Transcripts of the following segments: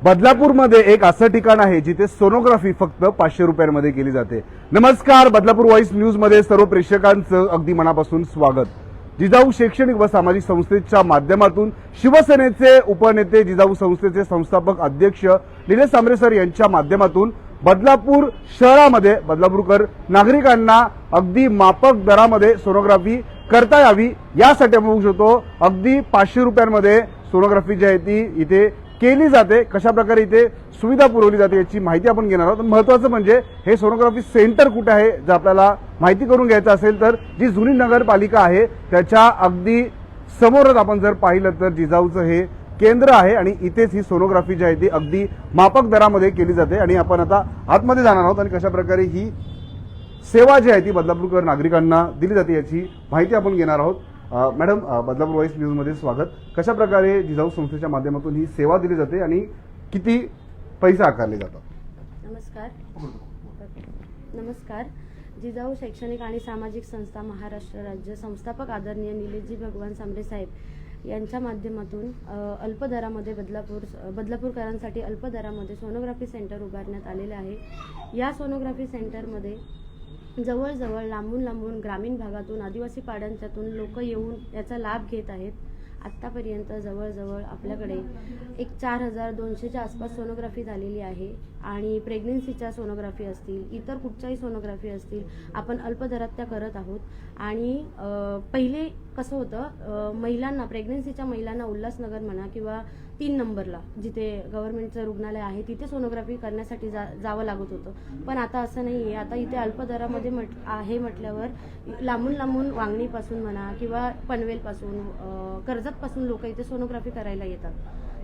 बदलापूरमध्ये एक असं ठिकाण आहे जिथे सोनोग्राफी फक्त 500 रुपयांमध्ये केली जाते। नमस्कार, बदलापूर व्हॉइस न्यूज मध्ये सर्व प्रेक्षकांचं अगदी मनापासून स्वागत। जिजाऊ शैक्षणिक व सामाजिक संस्थेच्या माध्यमातून शिवसेनेचे उपनेते, जिजाऊ संस्थेचे संस्थापक अध्यक्ष निलेश सांबरे सर यांच्या माध्यमातून बदलापूर शहरामध्ये बदलापूरकर नागरिकांना अगदी माफक दरामध्ये सोनोग्राफी करता यावी यासाठी आपण बघू शकतो अगदी 500 रुपयांमध्ये सोनोग्राफी जी आहे ती इथे केली जाते। कशा प्रकारे इथे सुविधा पुरवली जाते याची माहिती आपण घेणार आहोत। महत्त्वाचं म्हणजे हे सोनोग्राफी सेंटर कुठे आहे जर आपल्याला माहिती करून घ्यायचं असेल तर जी जुनी नगरपालिका आहे त्याच्या अगदी समोरच आपण जर पाहिलं तर जिजाऊचं हे केंद्र आहे आणि इथेच ही सोनोग्राफी जी आहे ती अगदी माफक दरामध्ये केली जाते। आणि आपण आता आतमध्ये जाणार आहोत आणि कशा प्रकारे ही सेवा जी आहे ती बदलापूरकर नागरिकांना दिली जाते याची माहिती आपण घेणार आहोत। मॅडम, बदलापूर व्हॉइस न्यूज मध्ये स्वागत। कशा प्रकारे जिजाऊ संस्थेच्या माध्यमातून ही सेवा दिली जाते आणि किती पैसे आकारले जातात? नमस्कार। जिजाऊ शैक्षणिक आणि सामाजिक संस्था महाराष्ट्र राज्य संस्थापक आदरणीय निलेशजी भगवान सांबरे साहेब यांच्या माध्यमातून अल्प दरामध्ये बदलापूरकरांसाठी अल्प दरामध्ये सोनोग्राफी सेंटर उभारण्यात आलेले आहे। या सोनोग्राफी सेंटरमध्ये जवळजवळ लांबून ग्रामीण भागातून, आदिवासी पाड्यांच्यातून लोक येऊन याचा लाभ घेत आहेत। आत्तापर्यंत जवळजवळ आपल्याकडे एक 4200च्या आसपास सोनोग्राफी झालेली आहे आणि प्रेग्नन्सीच्या सोनोग्राफी असतील, इतर कुठच्याही सोनोग्राफी असतील, आपण अल्प दरात त्या करत आहोत। आणि पहिले कसं होतं, महिलांना, प्रेग्नन्सीच्या महिलांना उल्हासनगर म्हणा किंवा 3 नंबरला जिथे गव्हर्नमेंटचं रुग्णालय आहे तिथे सोनोग्राफी करण्यासाठी जावं लागत होतं। पण आता असं नाही आहे। आता इथे अल्प दरामध्ये आहे म्हटल्यावर लांबून वांगणीपासून म्हणा किंवा पनवेलपासून, कर्जतपासून लोक इथे सोनोग्राफी करायला येतात।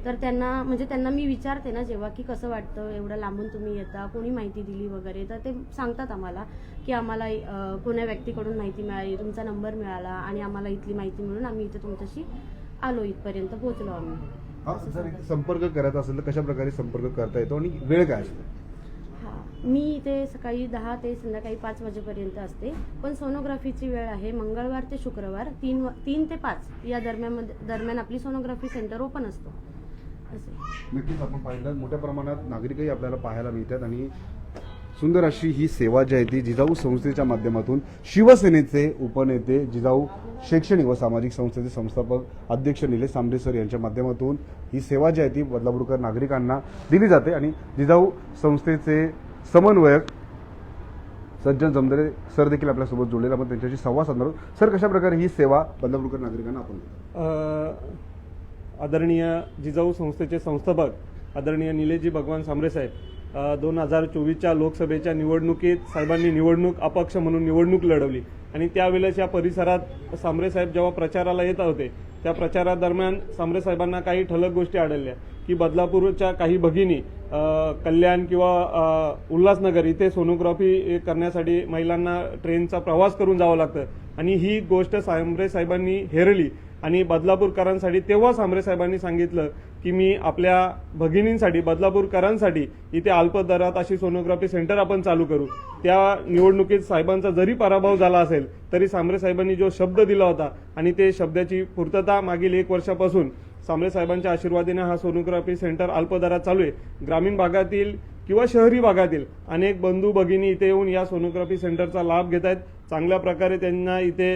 तर त्यांना मी विचारते ना जेव्हा की कसं वाटतं, एवढं लांबून तुम्ही येता, कोणी माहिती दिली वगैरे, तर ते सांगतात आम्हाला की आम्हाला कोण्या व्यक्तीकडून माहिती मिळाली, तुमचा नंबर मिळाला आणि आम्हाला इथली माहिती मिळून आम्ही इथे तुमच्याशी आलो, इथपर्यंत पोहोचलो आम्ही। जर संपर्क करायचा असेल तर कशा प्रकारे संपर्क करता येतो आणि वेळ काय असतो? मी इथे सकाळी 10 ते संध्याकाळी 5 वाजेपर्यंत असते, पण सोनोग्राफीची वेळ आहे मंगळवार ते शुक्रवार 3 ते 5 या दरम्यान आपली सोनोग्राफी सेंटर ओपन असतो। नक्कीच आपण पाहिलं मोठ्या प्रमाणात नागरिकही आपल्याला पाहायला मिळतात आणि सुंदर अशी ही सेवा जी आहे ती जिजाऊ संस्थेच्या माध्यमातून शिवसेनेचे उपनेते, जिजाऊ शैक्षणिक व सामाजिक संस्थेचे संस्थापक अध्यक्ष निलेश सांबरे सर यांच्या माध्यमातून ही सेवा जी आहे ती बदलापूरकर नागरिकांना दिली जाते। आणि जिजाऊ संस्थेचे समन्वयक सज्जन जमदरे सर देखील आपल्यासोबत जोडलेले, आपण त्यांच्याशी संवाद साधणार आहोत। सर, कशा प्रकारे ही सेवा बदलापूरकर नागरिकांना आपण आदरणीय जिजाऊ संस्थेचे संस्थापक आदरणीय निलेशजी भगवान सांबरे साहेब 2024च्या लोकसभेच्या निवडणुकीत साहेबांनी निवडणूक अपक्ष म्हणून निवडणूक लढवली आणि त्यावेळेस या परिसरात सांबरे साहेब जेव्हा प्रचाराला येत होते त्या प्रचारादरम्यान सांबरे साहेबांना काही ठळक गोष्टी आढळल्या की बदलापूरच्या काही भगिनी कल्याण किंवा उल्हासनगर इथे सोनोग्राफी करण्यासाठी महिलांना ट्रेनचा प्रवास करून जावं लागतं आणि ही गोष्ट सांबरे साहेबांनी हेरली आणि बदलापूरकरांसाठी तेव्हा सांबरे साहेबांनी सांगितलं की मी आपल्या भगिनींसाठी, बदलापूरकरांसाठी इथे अल्प दरात अशी सोनोग्राफी सेंटर आपण चालू करू। त्या निवडणुकीत साहेबांचा जरी पराभव झाला असेल तरी सांबरे साहेबांनी जो शब्द दिला होता आणि ते शब्दाची पूर्तता मागील 1 वर्षापासून सांबरे साहेबांच्या आशीर्वादाने हा सोनोग्राफी सेंटर अल्प दरात चालू आहे। ग्रामीण भागातील किंवा शहरी भागातील अनेक बंधू भगिनी इथे येऊन या सोनोग्राफी सेंटरचा लाभ घेत आहेत। चांगल्या प्रकारे त्यांना इथे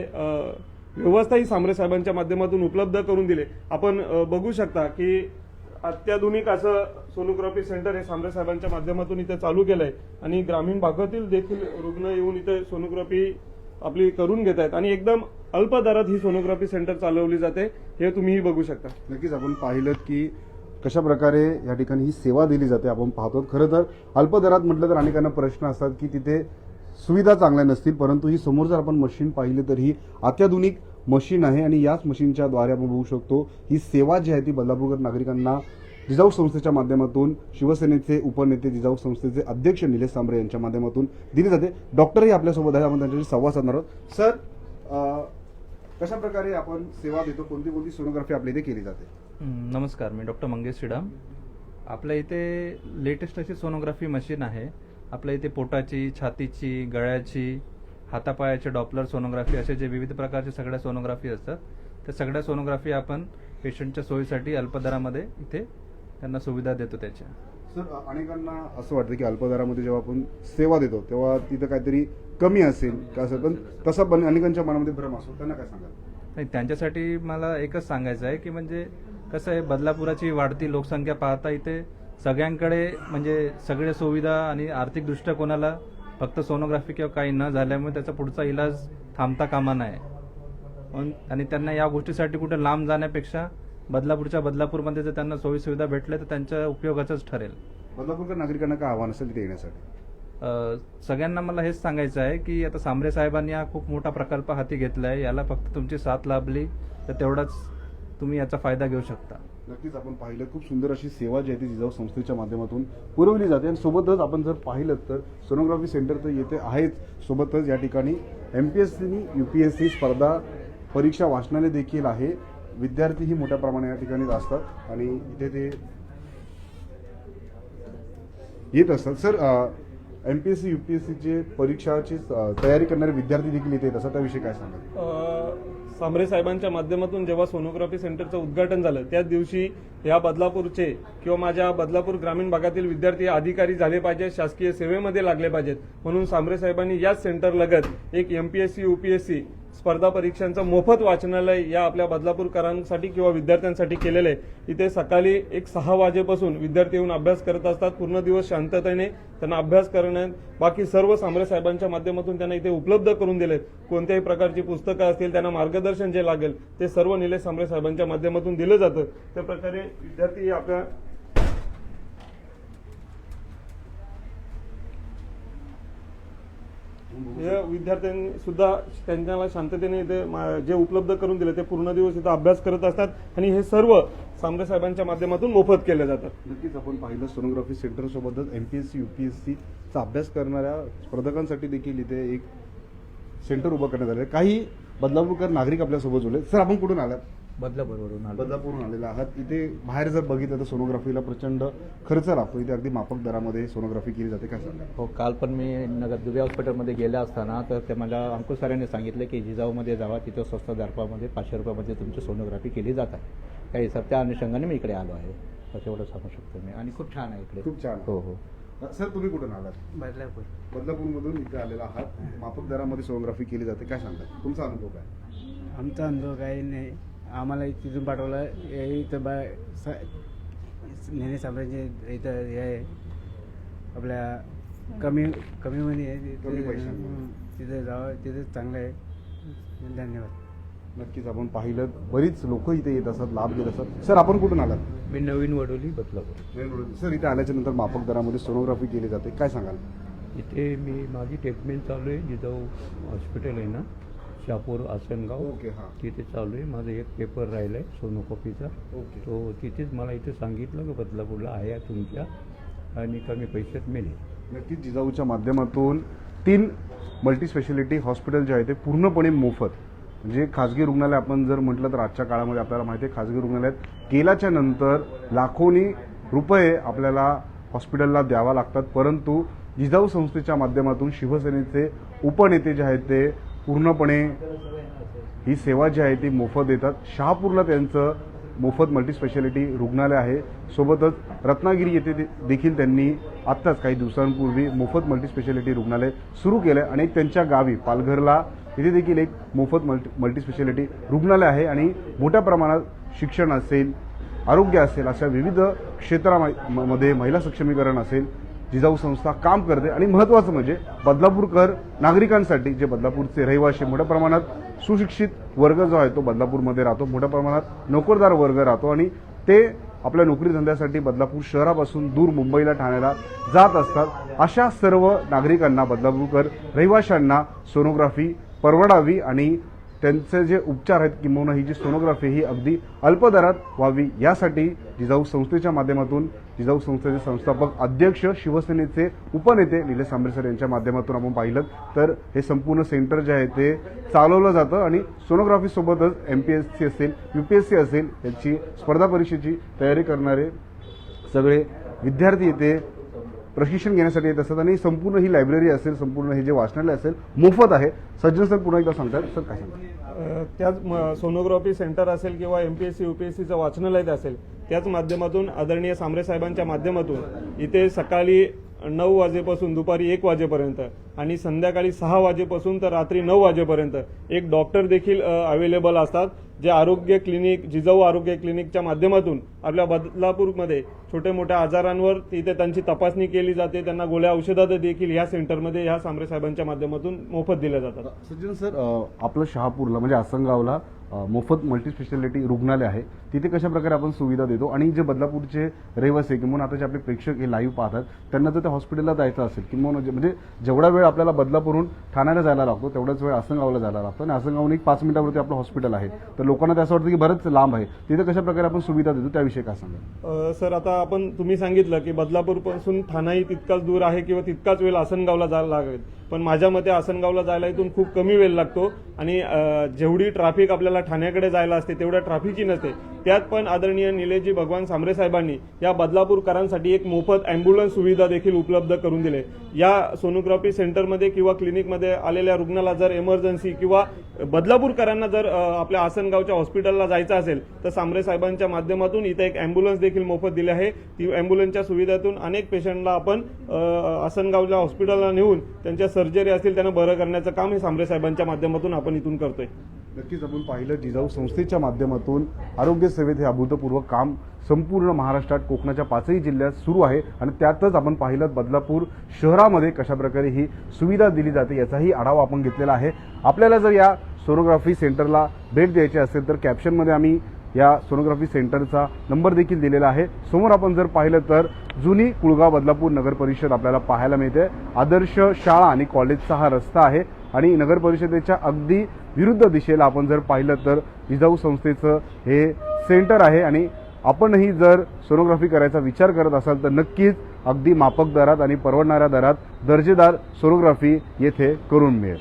व्यवस्थाही सांबरे साहेबांच्या माध्यमातून उपलब्ध करून दिले। आपण बघू शकता की अत्याधुनिक असं सोनोग्राफी सेंटर हे सांबरे साहेबांच्या माध्यमातून इथे चालू केलंय आणि ग्रामीण भागातील देखील रुग्ण येऊन इथे सोनोग्राफी आपली करून घेत आहेत आणि एकदम अल्प दरात ही सोनोग्राफी सेंटर चालवली जाते, हे तुम्हीही बघू शकता। नक्कीच आपण पाहिलं की कशा प्रकारे या ठिकाणी ही सेवा दिली जाते आपण पाहतो। खरं तर अल्प दरात म्हटलं तर अनेकांना प्रश्न असतात की तिथे सुविधा चांगल्या नसतील, परंतु ही समोर जर आपण मशीन पाहिली तर ही अत्याधुनिक मशीन आहे आणि याच मशीनच्या द्वारे आपण बघू शकतो ही सेवा जी आहे ती बदलापूरकर नागरिकांना जिजाऊ संस्थेच्या माध्यमातून शिवसेनेचे उपनेते, जिजाऊ संस्थेचे अध्यक्ष निलेश सांबरे यांच्या माध्यमातून दिली जाते। डॉक्टरही आपल्यासोबत आहे, आपण त्यांच्याशी संवाद साधणार आहोत। सर, कशा प्रकारे आपण सेवा देतो, कोणती सोनोग्राफी आपल्या इथे केली जाते? नमस्कार, मी डॉक्टर मंगेश श्रीराम। आपल्या इथे लेटेस्ट अशी सोनोग्राफी मशीन आहे। आपल्या इथे पोटाची, छातीची, गळ्याची, हातापायाचे डॉपलर सोनोग्राफी असे जे विविध प्रकारचे सगळ्या सोनोग्राफी असतात त्या सगळ्या सोनोग्राफी आपण पेशंटच्या सोयीसाठी अल्प दरामध्ये इथे त्यांना सुविधा देतो त्याच्या. सर अनेकांना असं वाटतं की अल्पदरामध्ये जेव्हा आपण सेवा देतो तेव्हा तिथं काहीतरी कमी असेल का असं, पण तसा पण अनेकांच्या मनामध्ये भ्रम असतो, त्यांना काय सांगाल? नाही, त्यांच्यासाठी मला एकच सांगायचं आहे की म्हणजे कसं आहे, बदलापुराची वाढती लोकसंख्या पाहता इथे सगळ्यांकडे म्हणजे सगळ्या सुविधा आणि आर्थिकदृष्ट्या कोणाला फक्त सोनोग्राफी किंवा काही न झाल्यामुळे त्याचा पुढचा इलाज थांबता कामा नये. आणि त्यांना या गोष्टीसाठी कुठे लांब जाण्यापेक्षा बदलापूरमध्ये जर त्यांना सोयीसुविधा भेटल्या तर त्यांच्या उपयोगाचंच ठरेल. बदलापूरकर नागरिकांना काय आव्हान असेल तिथे येण्यासाठी? सगळ्यांना मला हेच सांगायचं आहे की आता सांबरे साहेबांनी हा खूप मोठा प्रकल्प हाती घेतला आहे, याला फक्त तुमची साथ लाभली तर तेवढाच तुम्ही याचा फायदा घेऊ शकता. नक्कीच आपण पाहिलं खूप सुंदर अशी सेवा जी आहे ती जिजाऊ संस्थेच्या माध्यमातून पुरवली जाते आणि सोबतच आपण जर पाहिलं तर सोनोग्राफी सेंटर तर येथे आहेच, सोबतच या ठिकाणी MPSC UPSC स्पर्धा परीक्षा वाचनालय देखील आहे. विद्यार्थीही मोठ्या प्रमाणात या ठिकाणी असतात आणि इथे ते येत असतात. सर MPSC UPSCचे परीक्षाची तयारी करणारे विद्यार्थी देखील इथे येत असतात, त्याविषयी काय सांगाल? सांबरे साहेबांच्या माध्यमातून जेव्हा सोनोग्राफी सेंटरचं उद्घाटन झालं त्याच दिवशी या बदलापूरचे किंवा माझ्या बदलापूर ग्रामीण भागातील विद्यार्थी अधिकारी झाले पाहिजेत, शासकीय सेवेमध्ये लागले पाहिजेत, म्हणून सांबरे साहेबांनी याच सेंटरलगत एक MPSC UPSC स्पर्धा परीक्षांचं मोफत वाचनालय या आपल्या बदलापूरकरांसाठी किंवा विद्यार्थ्यांसाठी केलेलं आहे. इथे सकाळी एक 6 वाजेपासून विद्यार्थी येऊन अभ्यास करत असतात. पूर्ण दिवस शांततेने त्यांना अभ्यास करण्यात बाकी सर्व सांबरे साहेबांच्या माध्यमातून त्यांना इथे उपलब्ध करून दिलेत. कोणत्याही प्रकारची पुस्तकं असतील, त्यांना मार्गदर्शन जे लागेल ते सर्व निलेश सांबरे साहेबांच्या माध्यमातून दिलं जातं. त्या प्रकारे विद्यार्थी आपल्या विद्यार्थ्यांनी सुद्धा त्यांना शांततेने इथे जे उपलब्ध करून दिले ते पूर्ण दिवस इथं अभ्यास करत असतात आणि हे सर्व सांबरे साहेबांच्या माध्यमातून मोफत केले जातात. नक्कीच आपण पाहिलं सोनोग्राफी सेंटर सोबतच MPSC UPSC चा अभ्यास करणाऱ्या स्पर्धकांसाठी देखील इथे एक सेंटर उभं करण्यात आलं आहे. काही बदलापूरकर नागरिक आपल्यासोबत जोडले. सर आपण कुठून आलात? बदलापूरहून आलेला आहात. इथे बाहेर जर बघितलं तर सोनोग्राफीला प्रचंड खर्च लागतो, इथे अगदी माफक दरामध्ये सोनोग्राफी केली जाते, काय सांगा? हो, काल पण मी नगर दुबे हॉस्पिटलमध्ये गेले असताना तर ते मला अंकुश सरांनी सांगितलं की जिजाऊमध्ये जावा, तिथं स्वस्त दरामध्ये 500 रुपयामध्ये तुमची सोनोग्राफी केली जात आहे. काही सर त्या अनुषंगाने मी इकडे आलो आहे, असं एवढं सांगू शकतो मी. आणि खूप छान आहे इकडे. खूप छान. हो हो. सर तुम्ही कुठून आलात? बदलापूरमधून इथे आलेला आहात. माफक दरामध्ये सोनोग्राफी केली जाते, काय सांगता? तुमचा अनुभव काय? आमचा अनुभव काही नाही, आम्हाला तिथून पाठवलं. इथं नेहमी साम्राज्य इथं हे आहे आपल्या कमी मध्ये आहे, कमी पैशांमध्ये. तिथं जावं, तिथं चांगलं आहे. धन्यवाद. नक्कीच आपण पाहिलं बरीच लोक इथे येत असतात, लाभ घेत असतात. सर आपण कुठून आलात? मी नवीन वडोली बदलापूर. सर इथे आल्याच्या नंतर माफक दरामध्ये सोनोग्राफी केली जाते, काय सांगाल? इथे माझी ट्रीटमेंट चालू आहे. जिजाऊ हॉस्पिटल आहे ना, शापूर आसनगाव, ओके. हां तिथे चालू आहे. माझा एक पेपर राहिला आहे सोनोकॉपीचा, ओके. तो तिथेच मला इथे सांगितलं की बदलापूरला आहे तुमच्या आणि कमी पैशात मिळेल. नक्कीच जिजाऊच्या माध्यमातून 3 मल्टीस्पेशालिटी हॉस्पिटल जे आहे ते पूर्णपणे मोफत. म्हणजे खाजगी रुग्णालय आपण जर म्हटलं तर आजच्या काळामध्ये आपल्याला माहिती आहे खाजगी रुग्णालयात गेल्याच्या नंतर लाखोनी रुपये आपल्याला हॉस्पिटलला द्यावा लागतात, परंतु जिजाऊ संस्थेच्या माध्यमातून शिवसेनेचे उपनेते जे आहेत ते पूर्णपणे ही सेवा जी आहे ती मोफत देतात. शहापूरला त्यांचं मोफत मल्टीस्पेशालिटी रुग्णालय आहे. सोबतच रत्नागिरी येथे देखील त्यांनी आत्ताच काही दिवसांपूर्वी मोफत मल्टीस्पेशालिटी रुग्णालय सुरू केलं आहे आणि त्यांच्या गावी पालघरला इथे देखील एक मोफत मल्टीस्पेशालिटी रुग्णालय आहे आणि मोठ्या प्रमाणात शिक्षण असेल, आरोग्य असेल, अशा विविध क्षेत्रामध्ये महिला सक्षमीकरण असेल, जिजाऊ संस्था काम करते. आणि महत्त्वाचं म्हणजे बदलापूरकर नागरिकांसाठी जे बदलापूरचे रहिवासी मोठ्या प्रमाणात सुशिक्षित वर्ग जो आहे तो बदलापूरमध्ये राहतो, मोठ्या प्रमाणात नोकरदार वर्ग राहतो आणि ते आपल्या नोकरी धंद्यासाठी बदलापूर शहरापासून दूर मुंबईला ठाण्याला जात असतात. अशा सर्व नागरिकांना बदलापूरकर रहिवाशांना सोनोग्राफी परवडावी आणि त्यांचे जे उपचार आहेत किंवा ही जी सोनोग्राफी ही अगदी अल्प दरात व्हावी यासाठी जिजाऊ संस्थेच्या माध्यमातून जिजाऊ संस्थेचे संस्थापक अध्यक्ष शिवसेनेचे उपनेते निलेश सांबरे सर यांच्या माध्यमातून आपण पाहिलं तर हे संपूर्ण सेंटर जे आहे ते चालवलं जातं आणि सोनोग्राफी सोबतच MPSC असेल UPSC असेल याची स्पर्धा परीक्षेची तयारी करणारे सगळे विद्यार्थी येथे प्रशिक्षण घेण्यासाठी येत असतात आणि संपूर्ण ही लायब्ररी असेल, संपूर्ण हे जे वाचनालय असेल मोफत आहे. सज्जन सर पुन्हा एकदा सांगतात, सर काय सांगतात? त्याच सोनोग्राफी सेंटर असेल किंवा MPSC UPSCचं वाचनालय असेल त्याच माध्यमातून आदरणीय सांबरे साहेबांच्या माध्यमातून इथे सकाळी 9 वाजेपासून दुपारी 1 वाजेपर्यंत आणि संध्याकाळी 6 वाजेपासून तर रात्री 9 वाजेपर्यंत एक डॉक्टर देखील अवेलेबल असतात, जे आरोग्य क्लिनिक जिजाऊ आरोग्य क्लिनिकच्या माध्यमातून आपल्या बदलापूरमध्ये छोट्या मोठ्या आजारांवर तिथे त्यांची तपासणी केली जाते. त्यांना गोळ्या औषधं देखील ह्या सेंटरमध्ये ह्या सांबरे साहेबांच्या माध्यमातून मोफत दिल्या जातात. सज्जन सर, आपलं शहापूरला म्हणजे आसनगावला मोफत मल्टीस्पेशालिटी रुग्णालय आहे, तिथे कशा प्रकारे आपण सुविधा देतो आणि जे बदलापूरचे रहिवासी किंवा आता जे आपले प्रेक्षक हे लाईव्ह पाहतात त्यांना जर त्या हॉस्पिटलला जायचं असेल किंवा म्हणजे जेवढा वेळ आपल्याला बदलापूरहून ठाण्याला जायला लागतो तेवढाच वेळ आसनगावला जायला लागतो आणि आसनगावहून एक 5 मिनिटावरती आपलं हॉस्पिटल आहे, तर लोकांना ते असं वाटतं की बरंच लांब आहे, तिथे कशा प्रकारे आपण सुविधा देतो त्याविषयी काय सांगा. सर, आता तुम्ही सांगितलं की बदलापूरपासून ठाणाही तितकाच दूर आहे किंवा तितकाच वेळ आसनगावला जायला लागेल, पण माझ्या मते आसनगावला जायला इथून खूप कमी वेळ लागतो आणि जेवढी ट्रॅफिक आपल्याला ठाण्याकडे जायला असते तेवढ्या ट्रॅफिकची नसते. त्यात पण आदरणीय निलेशजी भगवान सांबरे साहेबांनी या बदलापूरकरांसाठी एक मोफत अँब्युलन्स सुविधा देखील उपलब्ध करून दिली. या सोनोग्राफी सेंटरमध्ये किंवा क्लिनिकमध्ये आलेल्या रुग्णाला जर इमर्जन्सी किंवा बदलापूरकरांना जर आपल्या आसनगावच्या हॉस्पिटलला जायचं असेल तर सांबरे साहेबांच्या माध्यमातून इथे एक अँब्युलन्स देखील मोफत दिली आहे. ती अँब्युलन्सच्या सुविधेतून अनेक पेशंटला आपण आसनगावच्या हॉस्पिटलला नेऊन त्यांच्या सर्जरी असतील त्यांना बरं करण्याचं काम हे सांबरे साहेबांच्या माध्यमातून आपण इथून करतोय. नक्कीच आपण पाहिलं जिजाऊ संस्थेच्या माध्यमातून आरोग्य सेवेत हे अभूतपूर्व काम संपूर्ण महाराष्ट्रात कोकणाच्या 5ही जिल्ह्यात सुरू आहे आणि त्यातच आपण पाहिलं बदलापूर शहरामध्ये कशाप्रकारे ही सुविधा दिली जाते याचाही आढावा आपण घेतलेला आहे. आपल्याला जर या सोनोग्राफी सेंटरला भेट द्यायची असेल तर कॅप्शनमध्ये आम्ही या सोनोग्राफी सेंटरचा नंबर देखील दिलेला आहे. समोर आपण जर पाहिलं तर जुनी कुळगाव बदलापूर नगर परिषद आपल्याला पाहायला मिळते. आदर्श शाळा आणि कॉलेजचा हा रस्ता आहे आणि नगर परिषदेच्या अगदी विरुद्ध दिशेला आपण जर पाहिलं तर जिजाऊ संस्थेचं हे सेंटर आहे आणि आपणही जर सोनोग्राफी करायचा विचार करत असाल तर नक्कीच अगदी माफक दरात आणि परवडणाऱ्या दरात दर्जेदार सोनोग्राफी येथे करून मिळेल.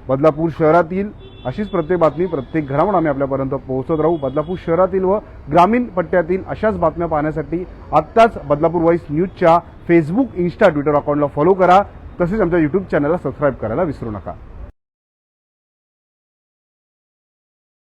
बदलापूर शहरातील अशीच प्रत्येक बातमी प्रत्येक घरावर आम्ही आपल्यापर्यंत पोहोचत राहू. बदलापूर शहरातील व ग्रामीण पट्ट्यातील अशाच बातम्या पाहण्यासाठी आत्ताच बदलापूर व्हॉइस न्यूजच्या फेसबुक, इंस्टा, ट्विटर अकाउंटला फॉलो करा. तसेच आमच्या यूट्यूब चॅनलला सबस्क्राईब करायला विसरू नका.